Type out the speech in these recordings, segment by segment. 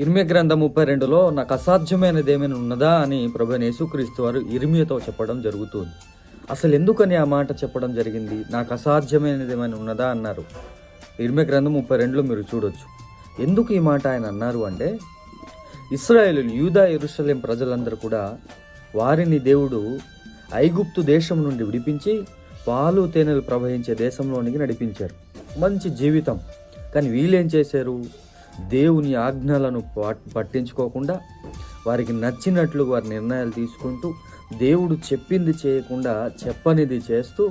ఇర్మియా గ్రంథం 32లో నాకు అసాధ్యమైనది ఏమైనా ఉన్నదా అని ప్రభువైన యేసుక్రీస్తు వారు ఇర్మియాతో చెప్పడం జరుగుతుంది. అసలు ఎందుకని ఆ మాట చెప్పడం జరిగింది? నాకు అసాధ్యమైనది ఏమైనా ఉన్నదా అన్నారు. ఇర్మియా గ్రంథం 32లో మీరు చూడొచ్చు. ఎందుకు ఈ మాట ఆయన అన్నారు అంటే, ఇశ్రాయేలీయులు యూదా యెరూషలేం ప్రజలందరూ కూడా వారిని దేవుడు ఐగుప్తు దేశం నుండి విడిపించి పాలు తేనెలు ప్రవహించే దేశంలోనికి నడిపించారు. మంచి జీవితం. కానీ వీళ్ళేం చేశారు? దేవుని ఆజ్ఞలను పట్టించుకోకుండా వారికి నచ్చినట్లు వారి నిర్ణయాలు తీసుకుంటూ దేవుడు చెప్పింది చేయకుండా చెప్పనిది చేస్తూ,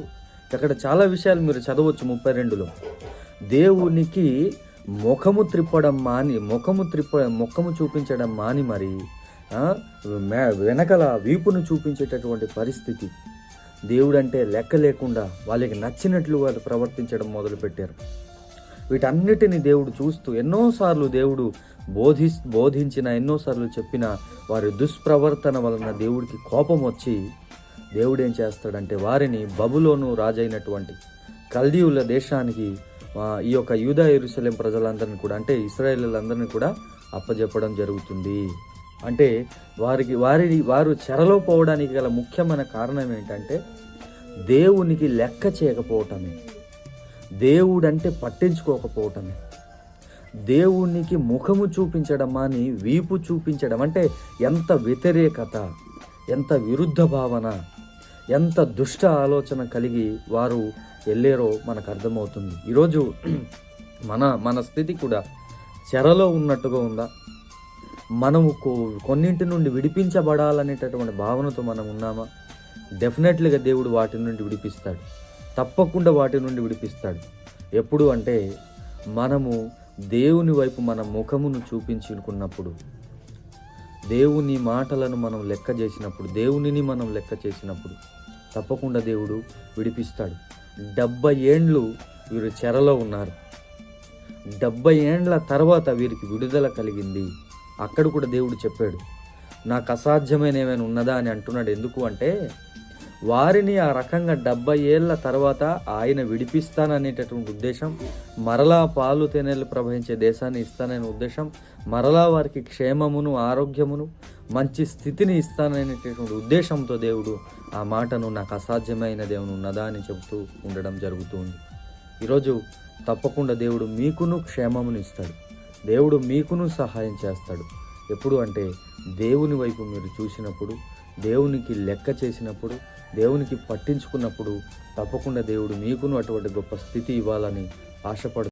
అక్కడ చాలా విషయాలు మీరు చదవచ్చు 32లో. దేవునికి ముఖము చూపించడం మాని మరి వెనకల వీపును చూపించేటటువంటి పరిస్థితి. దేవుడంటే లెక్క లేకుండా వాళ్ళకి నచ్చినట్లు వాళ్ళు ప్రవర్తించడం మొదలుపెట్టారు. వీటన్నిటిని దేవుడు చూస్తూ ఎన్నోసార్లు దేవుడు బోధించిన, ఎన్నోసార్లు చెప్పిన వారి దుష్ప్రవర్తన వలన దేవుడికి కోపం వచ్చి దేవుడు ఏం చేస్తాడంటే వారిని బబులోను రాజైనటువంటి కల్దీయుల దేశానికి ఈ యొక్క యూదా యెరూషలేం ప్రజలందరినీ కూడా, అంటే ఇశ్రాయేలీయులందరినీ కూడా అప్పజెప్పడం జరుగుతుంది. అంటే వారు చెరలో పోవడానికి గల ముఖ్యమైన కారణం ఏంటంటే దేవునికి లెక్క చేయకపోవటమే, దేవుడంటే పట్టించుకోకపోవటమే, దేవునికి ముఖము చూపించడం అని వీపు చూపించడం. అంటే ఎంత వ్యతిరేకత, ఎంత విరుద్ధ భావన, ఎంత దుష్ట ఆలోచన కలిగి వారు వెళ్ళారో మనకు అర్థమవుతుంది. ఈరోజు మన స్థితి కూడా చెరలో ఉన్నట్టుగా ఉందా? మనము కొన్నింటి నుండి విడిపించబడాలనేటటువంటి భావనతో మనం ఉన్నామా? డెఫినెట్లీగా దేవుడు వాటి నుండి విడిపిస్తాడు. తప్పకుండా వాటి నుండి విడిపిస్తాడు. ఎప్పుడు అంటే మనము దేవుని వైపు మన ముఖమును చూపించుకున్నప్పుడు, దేవుని మాటలను మనం లెక్క చేసినప్పుడు, దేవునిని మనం లెక్క చేసినప్పుడు తప్పకుండా దేవుడు విడిపిస్తాడు. 70 ఏండ్లు వీరు చెరలో ఉన్నారు. 70 ఏండ్ల తర్వాత వీరికి విడుదల కలిగింది. అక్కడ కూడా దేవుడు చెప్పాడు, నాకు అసాధ్యమైన ఏమైనా ఉన్నదా అని అంటున్నాడు. ఎందుకు అంటే వారిని ఆ రకంగా 70 ఏళ్ల తర్వాత ఆయన విడిపిస్తాననేటటువంటి ఉద్దేశం, మరలా పాలు తేనెలు ప్రవహించే దేశాన్ని ఇస్తాననే ఉద్దేశం, మరలా వారికి క్షేమమును, ఆరోగ్యమును, మంచి స్థితిని ఇస్తాననేటటువంటి ఉద్దేశంతో దేవుడు ఆ మాటను నాకు అసాధ్యమైనది ఏమైనా ఉన్నదా అని చెబుతూ ఉండడం జరుగుతుంది. ఈరోజు తప్పకుండా దేవుడు మీకును క్షేమమును ఇస్తాడు. దేవుడు మీకును సహాయం చేస్తాడు. ఎప్పుడు అంటే దేవుని వైపు మీరు చూసినప్పుడు, దేవునికి లెక్క చేసినప్పుడు, దేవునికి పట్టించుకున్నప్పుడు తప్పకుండా దేవుడు మీకును అటువంటి గొప్ప స్థితి ఇవ్వాలని ఆశపడు